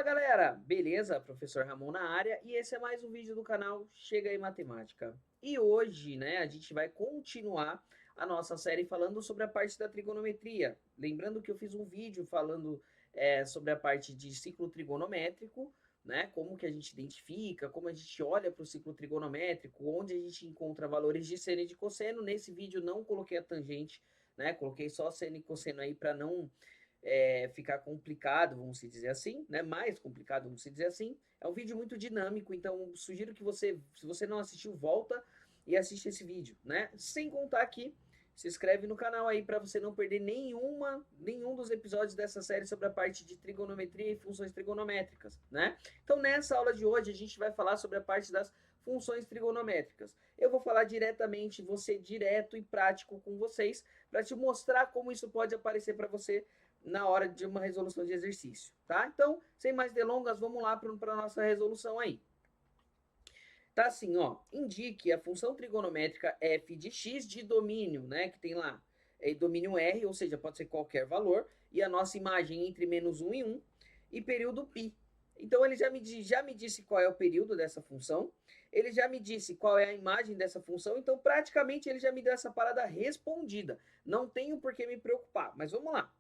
Galera, beleza? Professor Ramon na área e esse é mais um vídeo do canal Chega aí Matemática. E hoje, né, a gente vai continuar a nossa série falando sobre a parte da trigonometria. Lembrando que eu fiz um vídeo falando sobre a parte de ciclo trigonométrico, né, como que a gente identifica, como a gente olha para o ciclo trigonométrico, onde a gente encontra valores de seno e de cosseno. Nesse vídeo não coloquei a tangente, né, coloquei só seno e cosseno aí para não ficar complicado, vamos dizer assim, né? Mais complicado, vamos dizer assim. É um vídeo muito dinâmico, então sugiro que você, se você não assistiu, volta e assiste esse vídeo, né? Sem contar que se inscreve no canal aí para você não perder nenhum dos episódios dessa série sobre a parte de trigonometria e funções trigonométricas, né? Então nessa aula de hoje a gente vai falar sobre a parte das funções trigonométricas. Eu vou falar diretamente, vou ser direto e prático com vocês para te mostrar como isso pode aparecer para você na hora de uma resolução de exercício, tá? Então, sem mais delongas, vamos lá para a nossa resolução aí. Tá assim, ó, indique a função trigonométrica f de x de domínio, né, que tem lá, domínio R, ou seja, pode ser qualquer valor, e a nossa imagem entre menos 1 e 1, e período π. Então, ele já me disse qual é o período dessa função, ele já me disse qual é a imagem dessa função, então, praticamente, ele já me deu essa parada respondida. Não tenho por que me preocupar, mas vamos lá.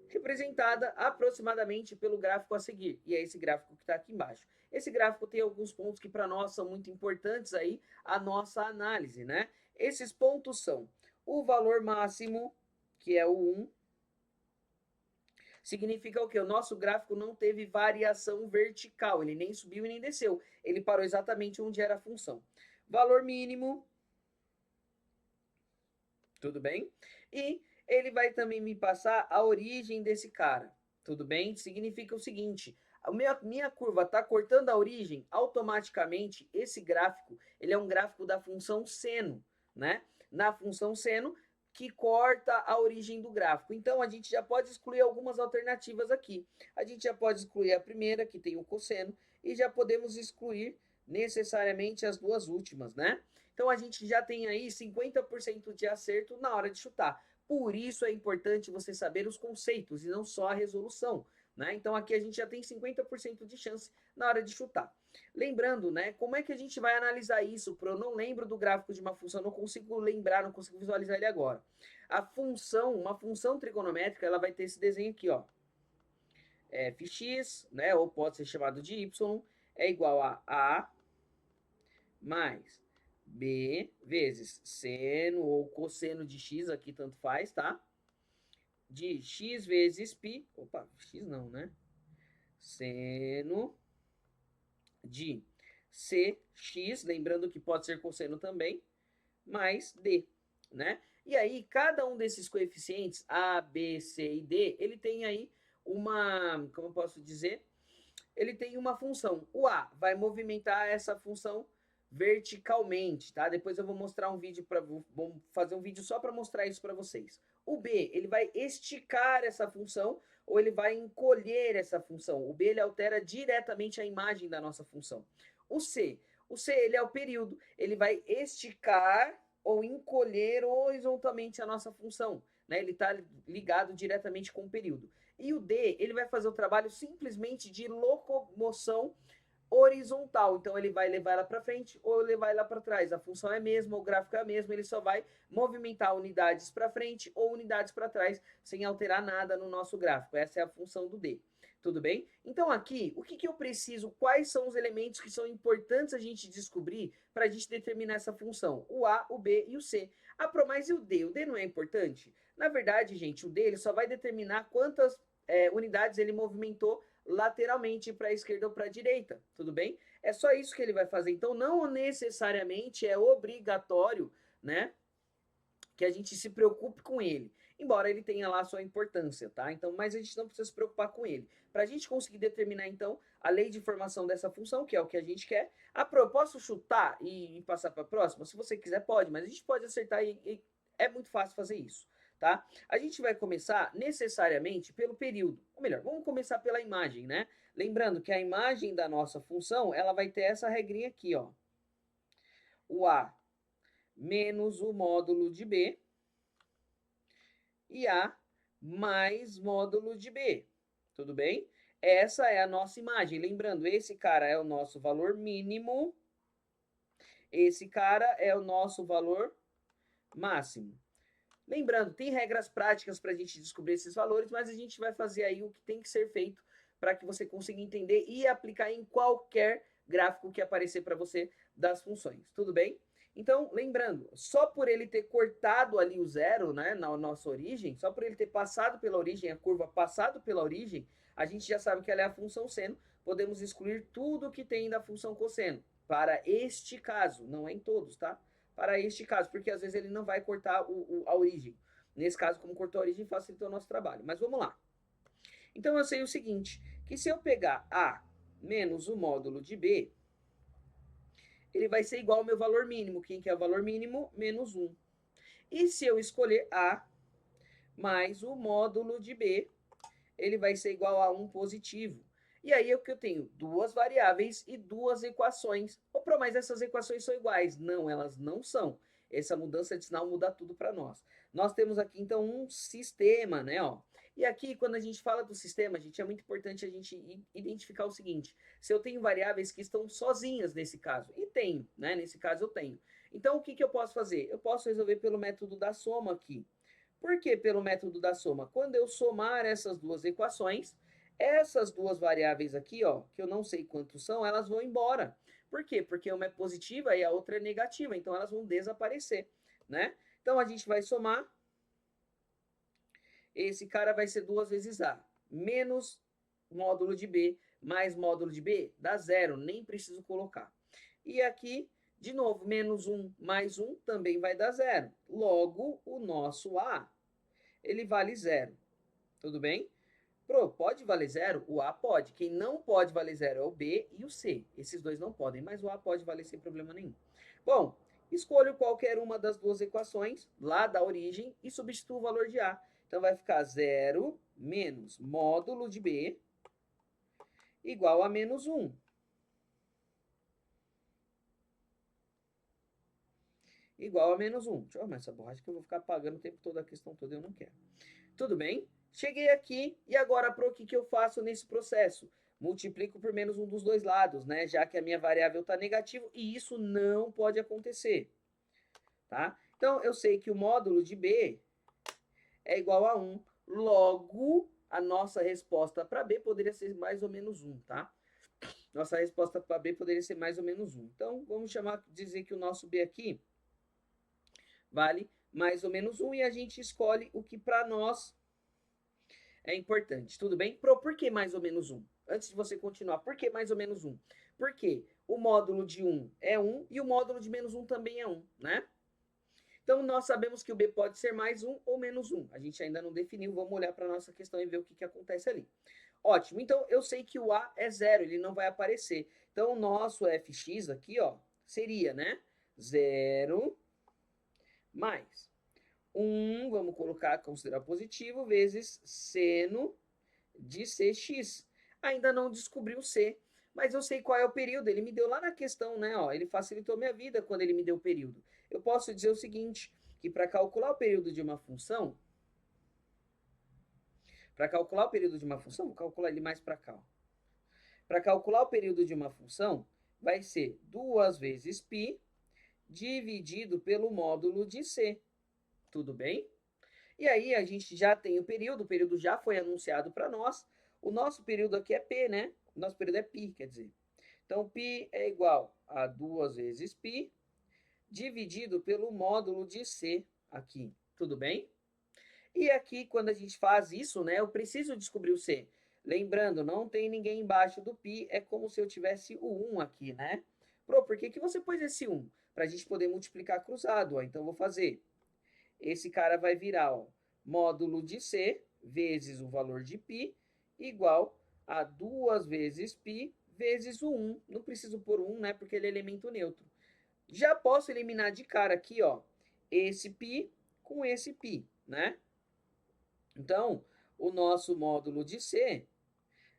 Representada aproximadamente pelo gráfico a seguir, e é esse gráfico que está aqui embaixo. Esse gráfico tem alguns pontos que para nós são muito importantes aí, a nossa análise, né? Esses pontos são o valor máximo, que é o 1, significa o quê? O nosso gráfico não teve variação vertical, ele nem subiu e nem desceu, ele parou exatamente onde era a função. Valor mínimo, tudo bem? E ele vai também me passar a origem desse cara, tudo bem? Significa o seguinte, a minha curva está cortando a origem, automaticamente esse gráfico, ele é um gráfico da função seno, né? Na função seno, que corta a origem do gráfico. Então, a gente já pode excluir algumas alternativas aqui. A gente já pode excluir a primeira, que tem o cosseno, e já podemos excluir necessariamente as duas últimas, né? Então a gente já tem aí 50% de acerto na hora de chutar. Por isso é importante você saber os conceitos e não só a resolução, né? Então aqui a gente já tem 50% de chance na hora de chutar. Lembrando, né, como é que a gente vai analisar isso? Eu não lembro do gráfico de uma função, não consigo lembrar, não consigo visualizar ele agora. A função, uma função trigonométrica, ela vai ter esse desenho aqui, ó. Fx, né, ou pode ser chamado de y, é igual a mais B vezes seno ou cosseno de x, aqui tanto faz, tá? De x vezes π, opa, x não, né? Seno de cx, lembrando que pode ser cosseno também, mais d, né? E aí, cada um desses coeficientes, A, B, C e D, ele tem aí uma, como eu posso dizer, ele tem uma função. O A vai movimentar essa função verticalmente, tá? Depois eu vou mostrar um vídeo para vou fazer um vídeo só para mostrar isso para vocês. O B, ele vai esticar essa função ou ele vai encolher essa função. O B ele altera diretamente a imagem da nossa função. O C ele é o período, ele vai esticar ou encolher horizontalmente a nossa função, né? Ele está ligado diretamente com o período. E o D, ele vai fazer o trabalho simplesmente de locomoção horizontal. Então ele vai levar ela para frente ou levar ela para trás. A função é a mesma, o gráfico é a mesma, ele só vai movimentar unidades para frente ou unidades para trás sem alterar nada no nosso gráfico. Essa é a função do D. Tudo bem? Então aqui, o que, que eu preciso? Quais são os elementos que são importantes a gente descobrir para a gente determinar essa função? O A, o B e o C. Ah, mas e o D? O D não é importante? Na verdade, gente, o D ele só vai determinar quantas unidades ele movimentou lateralmente para a esquerda ou para a direita, tudo bem? É só isso que ele vai fazer. Então, não necessariamente é obrigatório, né, que a gente se preocupe com ele, embora ele tenha lá a sua importância, tá? Então, mas a gente não precisa se preocupar com ele. Para a gente conseguir determinar, então, a lei de formação dessa função, que é o que a gente quer, posso chutar e passar para a próxima? Se você quiser, pode, mas a gente pode acertar e é muito fácil fazer isso, tá? A gente vai começar necessariamente pelo período, ou melhor, vamos começar pela imagem, né? Lembrando que a imagem da nossa função, ela vai ter essa regrinha aqui, ó. O A menos o módulo de B e A mais módulo de B. Tudo bem? essa é a nossa imagem. Lembrando, esse cara é o nosso valor mínimo, esse cara é o nosso valor máximo. Lembrando, tem regras práticas para a gente descobrir esses valores, mas a gente vai fazer aí o que tem que ser feito para que você consiga entender e aplicar em qualquer gráfico que aparecer para você das funções. Tudo bem? Então, lembrando, só por ele ter cortado ali o zero, né, na nossa origem, só por ele ter passado pela origem, a curva passado pela origem, a gente já sabe que ela é a função seno. Podemos excluir tudo que tem da função cosseno. Para este caso, não é em todos, tá? Para este caso, porque às vezes ele não vai cortar a origem. Nesse caso, como cortou a origem, facilitou o nosso trabalho. Mas vamos lá. Então, eu sei o seguinte, que se eu pegar A menos o módulo de B, ele vai ser igual ao meu valor mínimo. Quem que é o valor mínimo? Menos 1. E se eu escolher A mais o módulo de B, ele vai ser igual a 1 positivo. E aí é o que eu tenho? Duas variáveis e duas equações. Opa, mas essas equações são iguais. Não, elas não são. Essa mudança de sinal muda tudo para nós. Nós temos aqui, então, um sistema, né? Ó. E aqui, quando a gente fala do sistema, gente, é muito importante a gente identificar o seguinte. Se eu tenho variáveis que estão sozinhas nesse caso, e tenho, né? Nesse caso eu tenho. Então, o que, que eu posso fazer? Eu posso resolver pelo método da soma aqui. Por que pelo método da soma? Quando eu somar essas duas equações, essas duas variáveis aqui, ó, que eu não sei quantos são, elas vão embora. Por quê? Porque uma é positiva e a outra é negativa, então elas vão desaparecer, né? Então a gente vai somar. Esse cara vai ser 2 vezes A, menos módulo de B, mais módulo de B, dá zero, nem preciso colocar. E aqui, de novo, menos 1 mais 1 também vai dar zero. Logo, o nosso A, ele vale zero. Tudo bem? Pode valer zero? O A pode. Quem não pode valer zero é o B e o C. Esses dois não podem, mas o A pode valer sem problema nenhum. Bom, escolho qualquer uma das duas equações lá da origem e substituo o valor de A. Então vai ficar zero menos módulo de B igual a menos 1. Igual a menos 1. Deixa eu arrumar essa borracha que eu vou ficar apagando o tempo todo a questão toda, eu não quero. Tudo bem? Cheguei aqui e agora para o que eu faço nesse processo? Multiplico por menos um dos dois lados, né? Já que a minha variável está negativa e isso não pode acontecer, tá? Então, eu sei que o módulo de B é igual a 1. Logo, a nossa resposta para B poderia ser mais ou menos 1, tá? Nossa resposta para B poderia ser mais ou menos 1. Então, vamos dizer que o nosso B aqui vale mais ou menos 1 e a gente escolhe o que para nós é importante. Tudo bem? Por que mais ou menos 1? Antes de você continuar, por que mais ou menos 1? Porque o módulo de 1 é 1 e o módulo de menos 1 também é 1, né? Então, nós sabemos que o B pode ser mais 1 ou menos 1. A gente ainda não definiu, vamos olhar para a nossa questão e ver o que acontece ali. Ótimo, então eu sei que o A é zero, ele não vai aparecer. Então, o nosso fx aqui, ó, seria, né? 0 mais 1, vamos colocar, considerar positivo, vezes seno de Cx. Ainda não descobri o C, mas eu sei qual é o período. Ele me deu lá na questão, né? Ó, ele facilitou minha vida quando ele me deu o período. Eu posso dizer o seguinte, que para calcular o período de uma função, vou calcular ele mais para cá. Para calcular o período de uma função, vai ser 2 vezes π dividido pelo módulo de C. Tudo bem? E aí a gente já tem o período já foi anunciado para nós. O nosso período aqui é P, né? O nosso período é π, quer dizer. Então, π é igual a 2 vezes π dividido pelo módulo de C aqui. Tudo bem? E aqui, quando a gente faz isso, né, eu preciso descobrir o C. Lembrando, não tem ninguém embaixo do π, é como se eu tivesse o 1 aqui, né? Por que você pôs esse 1? Para a gente poder multiplicar cruzado, ó. Então, eu vou fazer. Esse cara vai virar, ó, módulo de C vezes o valor de π igual a 2 vezes π vezes o 1. Não preciso pôr 1, né, porque ele é elemento neutro. Já posso eliminar de cara aqui, ó, esse π com esse π, né? Então, o nosso módulo de C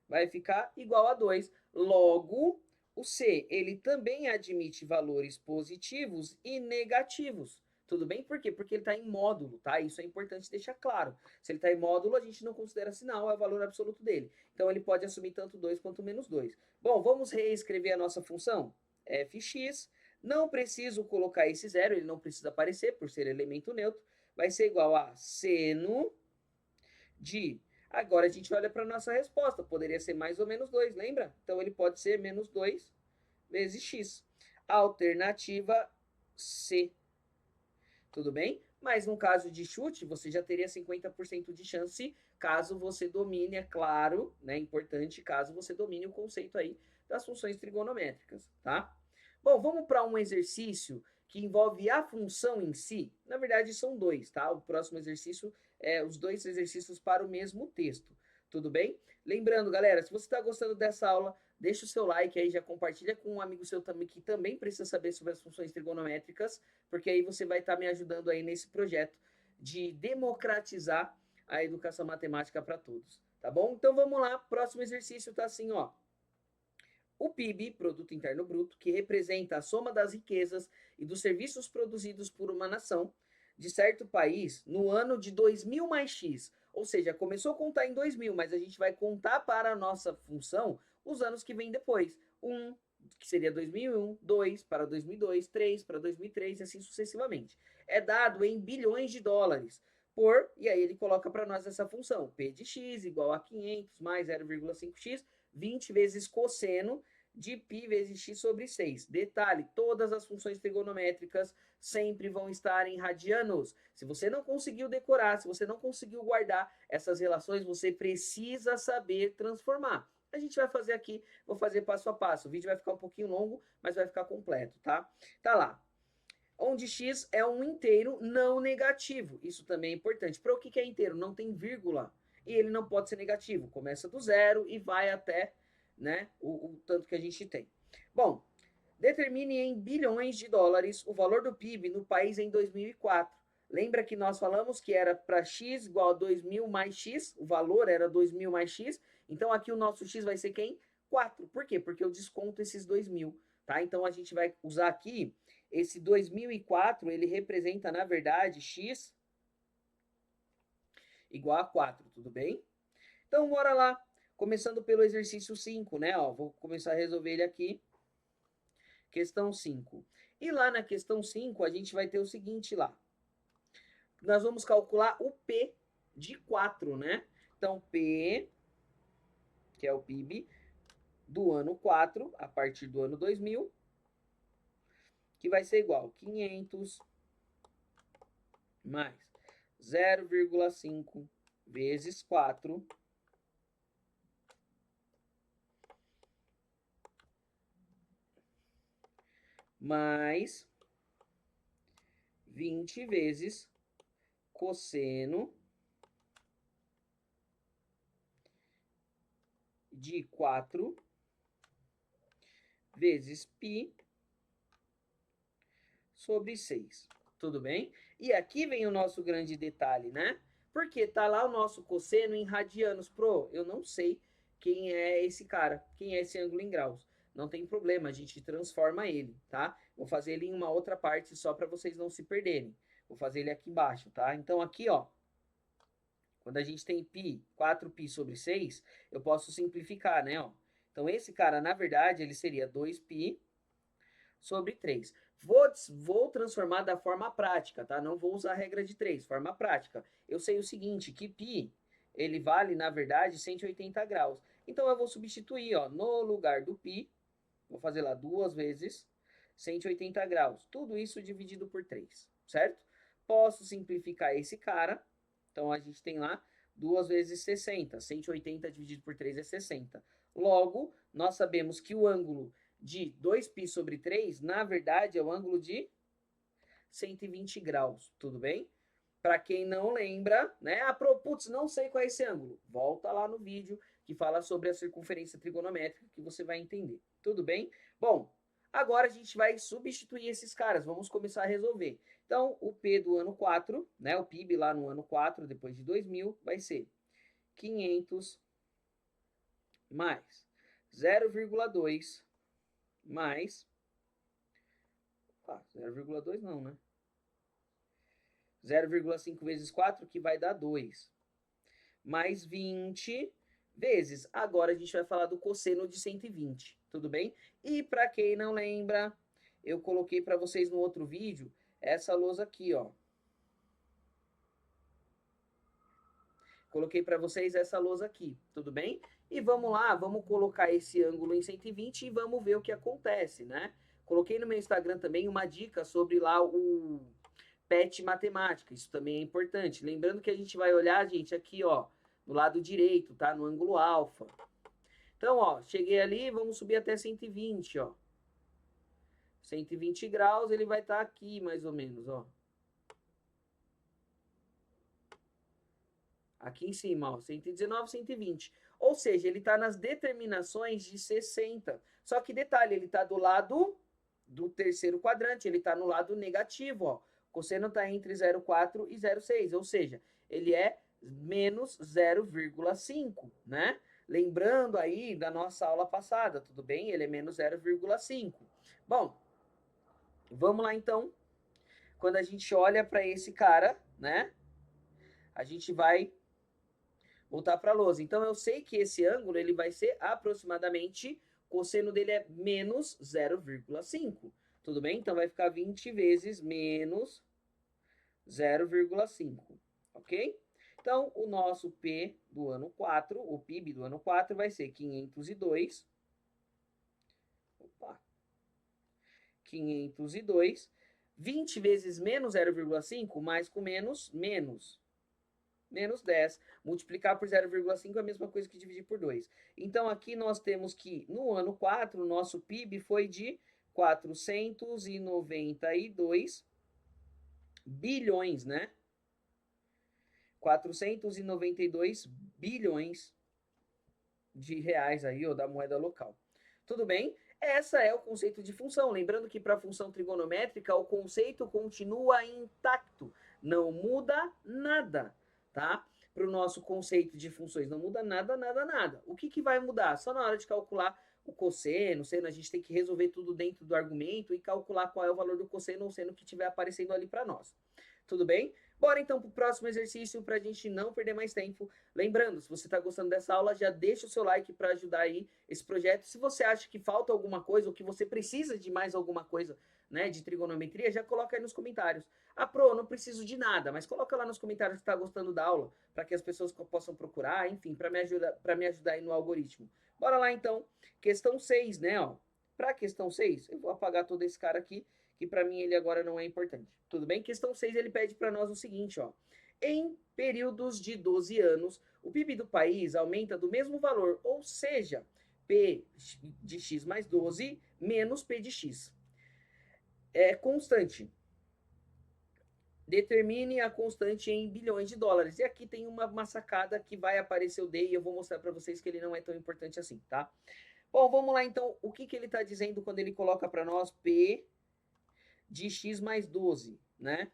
vai ficar igual a 2. Logo, o C, ele também admite valores positivos e negativos. Tudo bem? Por quê? Porque ele está em módulo, tá? Isso é importante deixar claro. Se ele está em módulo, a gente não considera sinal, é o valor absoluto dele. Então, ele pode assumir tanto 2 quanto menos 2. Bom, vamos reescrever a nossa função? Fx, não preciso colocar esse zero, ele não precisa aparecer, por ser elemento neutro. Vai ser igual a seno de... Agora, a gente olha para a nossa resposta. Poderia ser mais ou menos 2, lembra? Então, ele pode ser menos 2 vezes x. Alternativa C. Tudo bem? Mas no caso de chute, você já teria 50% de chance, caso você domine, é claro, né? Importante, caso você domine o conceito aí das funções trigonométricas, tá? Bom, vamos para um exercício que envolve a função em si. Na verdade, são dois, tá? O próximo exercício é os dois exercícios para o mesmo texto. Tudo bem? Lembrando, galera, se você está gostando dessa aula, deixa o seu like aí, já compartilha com um amigo seu também que também precisa saber sobre as funções trigonométricas, porque aí você vai estar me ajudando aí nesse projeto de democratizar a educação matemática para todos, tá bom? Então vamos lá, próximo exercício tá assim, ó. O PIB, Produto Interno Bruto, que representa a soma das riquezas e dos serviços produzidos por uma nação de certo país no ano de 2000 mais X. Ou seja, começou a contar em 2000, mas a gente vai contar para a nossa função os anos que vêm depois. 1, que seria 2001, 2 para 2002, 3 para 2003 e assim sucessivamente. É dado em bilhões de dólares por, e aí ele coloca para nós essa função, P de x igual a 500 mais 0,5x, 20 vezes cosseno de π vezes x sobre 6. Detalhe, todas as funções trigonométricas sempre vão estar em radianos. Se você não conseguiu decorar, se você não conseguiu guardar essas relações, você precisa saber transformar. A gente vai fazer aqui, vou fazer passo a passo. O vídeo vai ficar um pouquinho longo, mas vai ficar completo, tá? Tá lá. Onde x é um inteiro não negativo. Isso também é importante. Para o que é inteiro? Não tem vírgula. E ele não pode ser negativo. Começa do zero e vai até, né, o tanto que a gente tem. Bom, determine em bilhões de dólares o valor do PIB no país em 2004. Lembra que nós falamos que era para x igual a 2.000 mais x? O valor era 2.000 mais x. Então, aqui o nosso x vai ser quem? 4. Por quê? Porque eu desconto esses 2.000. Tá? Então, a gente vai usar aqui esse 2004, ele representa, na verdade, x igual a 4, tudo bem? Então, bora lá. Começando pelo exercício 5, né? Ó, vou começar a resolver ele aqui. Questão 5. E lá na questão 5, a gente vai ter o seguinte lá. Nós vamos calcular o P de 4, né? Então, P, que é o PIB, do ano 4, a partir do ano 2000, que vai ser igual a 500 mais 0,5 vezes 4 mais 20 vezes cosseno de 4 vezes π sobre 6. Tudo bem? E aqui vem o nosso grande detalhe, né? Porque tá lá o nosso cosseno em radianos. Pro, eu não sei quem é esse cara, quem é esse ângulo em graus. Não tem problema, a gente transforma ele, tá? Vou fazer ele em uma outra parte só para vocês não se perderem. Vou fazer ele aqui embaixo, tá? Então aqui, ó, quando a gente tem π, 4π sobre 6, eu posso simplificar, né, ó. Então esse cara, na verdade, ele seria 2π sobre 3. Vou transformar da forma prática, tá? Não vou usar a regra de 3, forma prática. Eu sei o seguinte, que π, ele vale, na verdade, 180 graus. Então, eu vou substituir, ó, no lugar do π, vou fazer lá 2 vezes 180 graus. Tudo isso dividido por 3, certo? Posso simplificar esse cara. Então, a gente tem lá 2 vezes 60. 180 dividido por 3 é 60. Logo, nós sabemos que o ângulo de 2π sobre 3, na verdade, é o ângulo de 120 graus, tudo bem? Para quem não lembra, né? Putz, não sei qual é esse ângulo. Volta lá no vídeo que fala sobre a circunferência trigonométrica que você vai entender, tudo bem? Bom, agora a gente vai substituir esses caras, vamos começar a resolver. Então, o P do ano 4, né? O PIB lá no ano 4, depois de 2000, vai ser 500 mais 0,2 mais 0,2 não, né? 0,5 vezes 4, que vai dar 2. Mais 20 vezes. Agora a gente vai falar do cosseno de 120, tudo bem? E para quem não lembra, eu coloquei para vocês no outro vídeo essa lousa aqui, ó. Coloquei para vocês essa lousa aqui, tudo bem? E vamos lá, vamos colocar esse ângulo em 120 e vamos ver o que acontece, né? Coloquei no meu Instagram também uma dica sobre lá o PET matemática, isso também é importante. Lembrando que a gente vai olhar, gente, aqui, ó, no lado direito, tá? No ângulo alfa. Então, ó, cheguei ali, vamos subir até 120, ó. 120 graus, ele vai estar aqui, mais ou menos, ó. Aqui em cima, ó, 119, 120. Ou seja, ele está nas determinações de 60. Só que detalhe, ele está do lado do terceiro quadrante, ele está no lado negativo, ó. O cosseno está entre 0,4 e 0,6, ou seja, ele é menos 0,5, né? Lembrando aí da nossa aula passada, tudo bem? Ele é menos 0,5. Bom, vamos lá então. Quando a gente olha para esse cara, né? A gente vai voltar para a lousa. Então, eu sei que esse ângulo ele vai ser aproximadamente, o cosseno dele é menos 0,5. Tudo bem? Então, vai ficar 20 vezes menos 0,5. Ok? Então, o nosso P do ano 4, o PIB do ano 4, vai ser 502. Opa! 502. 20 vezes menos 0,5, mais com menos, menos 10. Multiplicar por 0,5 é a mesma coisa que dividir por 2. Então, aqui nós temos que, no ano 4, o nosso PIB foi de 492 bilhões, né? 492 bilhões de reais aí, ou da moeda local. Tudo bem? Essa é o conceito de função. Lembrando que para a função trigonométrica, o conceito continua intacto. Não muda nada, tá? Para o nosso conceito de funções, não muda nada, nada, nada. O que, que vai mudar? Só na hora de calcular o cosseno, seno, a gente tem que resolver tudo dentro do argumento e calcular qual é o valor do cosseno ou seno que estiver aparecendo ali para nós. Tudo bem? Bora então para o próximo exercício para a gente não perder mais tempo. Lembrando, se você está gostando dessa aula, já deixa o seu like para ajudar aí esse projeto. Se você acha que falta alguma coisa ou que você precisa de mais alguma coisa, né, de trigonometria, já coloca aí nos comentários. Ah, Pro, não preciso de nada, mas coloca lá nos comentários que está gostando da aula, para que as pessoas possam procurar, enfim, para me ajudar aí no algoritmo. Bora lá então. Questão 6, né, ó. Para a questão 6, eu vou apagar todo esse cara aqui, que para mim ele agora não é importante. Tudo bem? Questão 6, ele pede para nós o seguinte, ó. Em períodos de 12 anos, o PIB do país aumenta do mesmo valor, ou seja, P de x mais 12 menos P de x. É constante. Determine a constante em bilhões de dólares. E aqui tem uma sacada que vai aparecer o D e eu vou mostrar para vocês que ele não é tão importante assim, tá? Bom, vamos lá então. O que, que ele está dizendo quando ele coloca para nós P de x mais 12, né?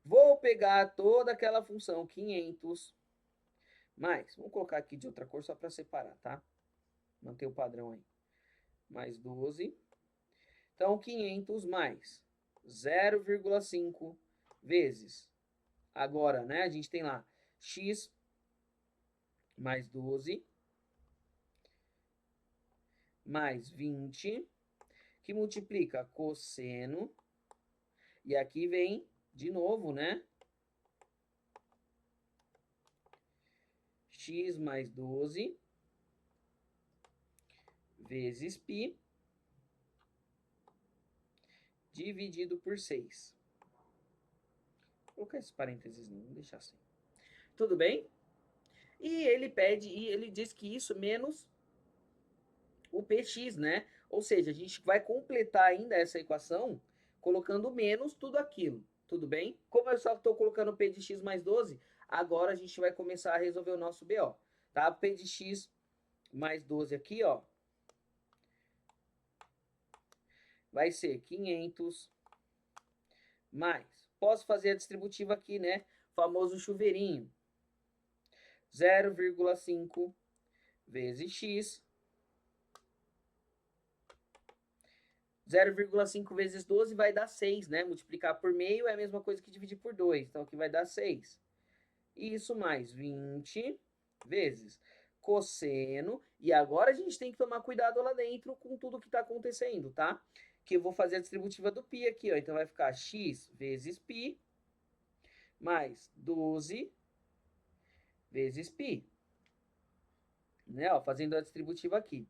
Vou pegar toda aquela função 500 mais, vamos colocar aqui de outra cor só para separar, tá? Manter o padrão aí. Mais 12. Então, 500 mais 0,5 vezes. Agora, né, a gente tem lá x mais 12 mais 20, que multiplica cosseno. E aqui vem de novo, né? X mais 12 vezes π dividido por 6. Vou colocar esses parênteses, não, vou deixar assim. Tudo bem? E ele pede, e ele diz que isso menos o px, né? Ou seja, a gente vai completar ainda essa equação colocando menos tudo aquilo. Tudo bem? Como eu só estou colocando p de x mais 12, agora a gente vai começar a resolver o nosso BO. Tá? P de x mais 12 aqui, ó. Vai ser 500 mais. Posso fazer a distributiva aqui, né? Famoso chuveirinho. 0,5 vezes x. 0,5 vezes 12 vai dar 6, né? Multiplicar por meio é a mesma coisa que dividir por 2. Então, aqui vai dar 6. Isso mais 20 vezes cosseno. E agora a gente tem que tomar cuidado lá dentro com tudo que está acontecendo, tá? Que eu vou fazer a distributiva do π aqui, ó. Então, vai ficar x vezes π mais 12 vezes π. Né? Ó, fazendo a distributiva aqui.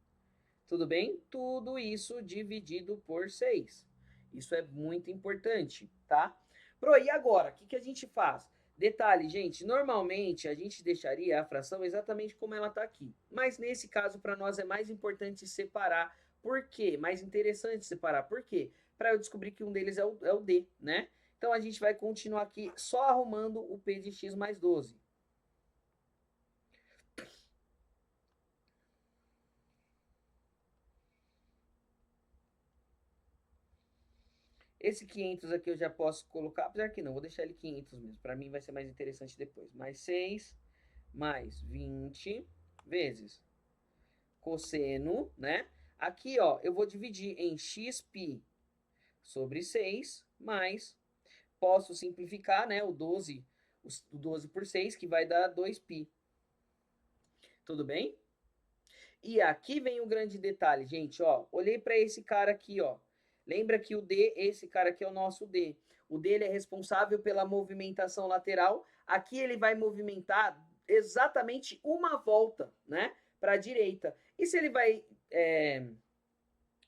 Tudo bem? Tudo isso dividido por 6. Isso é muito importante, tá? Pro, e agora, o que a gente faz? Detalhe, gente, normalmente a gente deixaria a fração exatamente como ela está aqui. Mas nesse caso, para nós é mais importante separar. Por quê? Mais interessante separar. Por quê? Para eu descobrir que um deles é o D, né? Então a gente vai continuar aqui só arrumando o P de x mais 12. Esse 500 aqui eu já posso colocar, apesar que não, vou deixar ele 500 mesmo. Para mim vai ser mais interessante depois. Mais 6, mais 20 vezes cosseno, né? Aqui, ó, eu vou dividir em xπ sobre 6, mais, posso simplificar, né, o 12 por 6, que vai dar 2π. Tudo bem? E aqui vem o grande detalhe, gente, ó. Olhei para esse cara aqui, ó. Lembra que o D, esse cara aqui é o nosso D. O D ele é responsável pela movimentação lateral. Aqui ele vai movimentar exatamente uma volta, né, para a direita. E se ele vai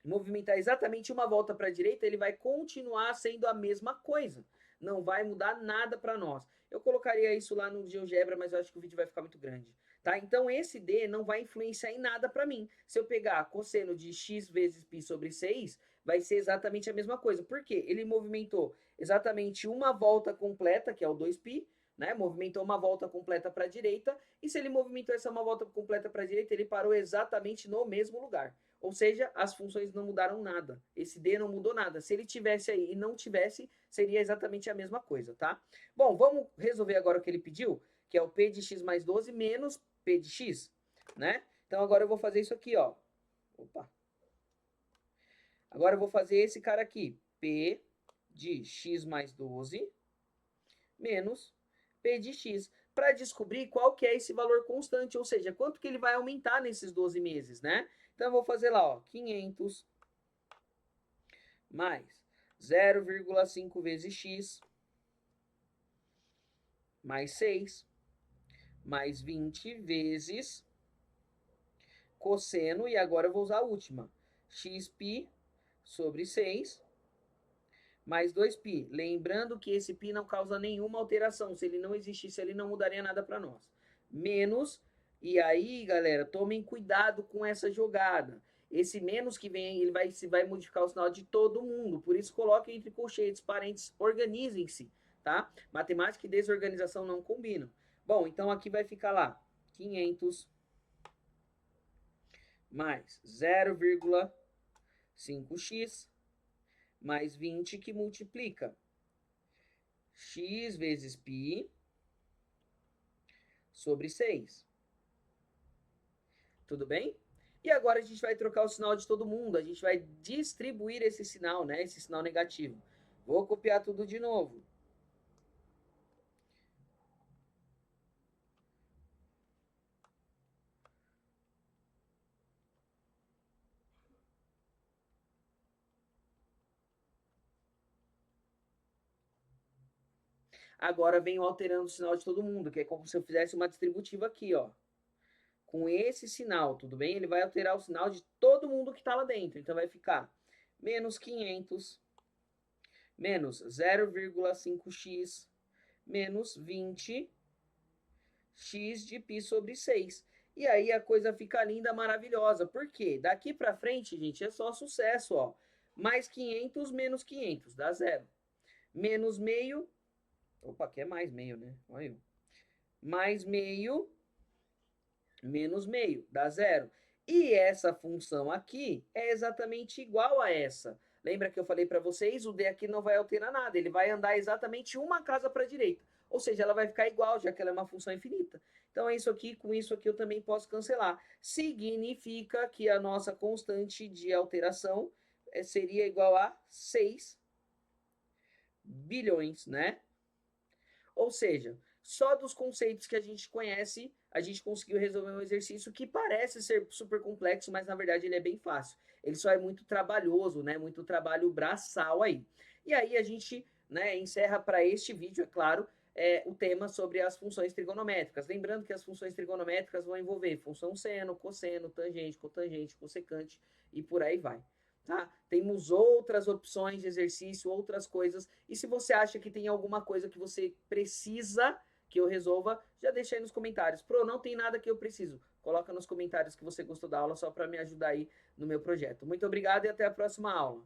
movimentar exatamente uma volta para a direita, ele vai continuar sendo a mesma coisa. Não vai mudar nada para nós. Eu colocaria isso lá no GeoGebra, mas eu acho que o vídeo vai ficar muito grande. Tá? Então, esse D não vai influenciar em nada para mim. Se eu pegar cosseno de x vezes π sobre 6, vai ser exatamente a mesma coisa. Por quê? Ele movimentou exatamente uma volta completa, que é o 2π, né? Movimentou uma volta completa para a direita, e se ele movimentou essa uma volta completa para a direita, ele parou exatamente no mesmo lugar. Ou seja, as funções não mudaram nada. Esse D não mudou nada. Se ele tivesse aí e não tivesse, seria exatamente a mesma coisa, tá? Bom, vamos resolver agora o que ele pediu, que é o P de x mais 12 menos P de x, né? Então agora eu vou fazer isso aqui, ó. Opa. Agora eu vou fazer esse cara aqui. P de x mais 12 menos P de x. Para descobrir qual que é esse valor constante, ou seja, quanto que ele vai aumentar nesses 12 meses, né? Então, eu vou fazer lá, ó, 500 mais 0,5 vezes x mais 6 mais 20 vezes cosseno, e agora eu vou usar a última, xπ sobre 6 mais 2π. Lembrando que esse π não causa nenhuma alteração. Se ele não existisse, ele não mudaria nada para nós. Menos, e aí, galera, tomem cuidado com essa jogada. Esse menos que vem, ele vai modificar o sinal de todo mundo. Por isso, coloquem entre colchetes, parênteses, organizem-se, tá? Matemática e desorganização não combinam. Bom, então aqui vai ficar lá, 500 mais 0,5x mais 20, que multiplica x vezes π sobre 6. Tudo bem? E agora a gente vai trocar o sinal de todo mundo. A gente vai distribuir esse sinal, né? Esse sinal negativo. Vou copiar tudo de novo. Agora venho alterando o sinal de todo mundo, que é como se eu fizesse uma distributiva aqui, ó. Com esse sinal, tudo bem? Ele vai alterar o sinal de todo mundo que está lá dentro. Então, vai ficar menos 500, menos 0,5x, menos 20, x de π sobre 6. E aí a coisa fica linda, maravilhosa. Por quê? Daqui para frente, gente, é só sucesso, ó. Mais 500 menos 500, dá zero. Menos meio, opa, aqui é mais meio, né? Olha aí. Mais meio, menos meio, dá zero. E essa função aqui é exatamente igual a essa. Lembra que eu falei para vocês? O D aqui não vai alterar nada, ele vai andar exatamente uma casa para a direita. Ou seja, ela vai ficar igual, já que ela é uma função infinita. Então, é isso aqui, com isso aqui eu também posso cancelar. Significa que a nossa constante de alteração seria igual a 6 bilhões, né? Ou seja, só dos conceitos que a gente conhece, a gente conseguiu resolver um exercício que parece ser super complexo, mas na verdade ele é bem fácil. Ele só é muito trabalhoso, né? Muito trabalho braçal aí. E aí a gente, né, encerra para este vídeo, é claro, o tema sobre as funções trigonométricas. Lembrando que as funções trigonométricas vão envolver função seno, cosseno, tangente, cotangente, cossecante e por aí vai. Tá? Temos outras opções de exercício, outras coisas. E se você acha que tem alguma coisa que você precisa que eu resolva, já deixa aí nos comentários. Pro, não tem nada que eu preciso. Coloca nos comentários que você gostou da aula só para me ajudar aí no meu projeto. Muito obrigado e até a próxima aula.